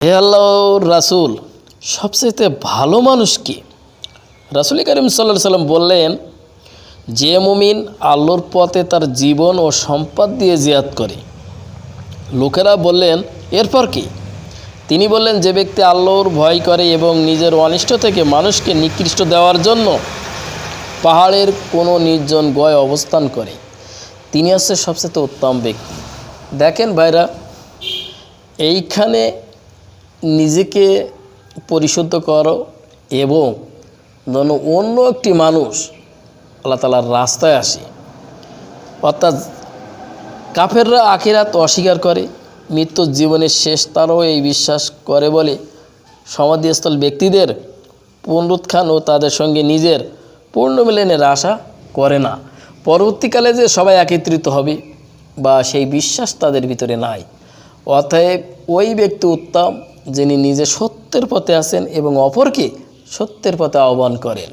হে আল্লাহর রাসূল, সবচেয়ে ভালো মানুষ কি? রাসূল করিম সাল্লাল্লাহু আলাইহি সাল্লাম বললেন, যে মুমিন আল্লাহর পথে তার জীবন ও সম্পদ দিয়ে জিহাদ করে। লোকেরা বললেন, এরপর কি? তিনি বললেন, যে ব্যক্তি আল্লাহর ভয় করে এবং নিজের অনিষ্ট থেকে মানুষকে নিকৃষ্ট দেওয়ার জন্য পাহাড়ের কোনো নির্জন গয় অবস্থান করে, তিনি হচ্ছে সবচেয়ে উত্তম ব্যক্তি। দেখেন ভাইরা, এইখানে নিজেকে পরিশুদ্ধ করো এবং যেন অন্য একটি মানুষ আল্লাহ তাআলার রাস্তায় আসে। অর্থাৎ কাফেররা আখিরাত অস্বীকার করে, মৃত্যুর জীবনের শেষ তারাও এই বিশ্বাস করে বলে সমাধিস্থল ব্যক্তিদের পুনরুত্থান ও তাদের সঙ্গে নিজের পুনর্মিলনের আশা করে না। পরবর্তীকালে যে সবাই একত্রিত হবে বা সেই বিশ্বাস তাদের ভিতরে নাই। অতএব ওই ব্যক্তি উত্তম যিনি নিজে সত্যের পথে আছেন এবং অপরকে সত্যের পথে আহ্বান করেন।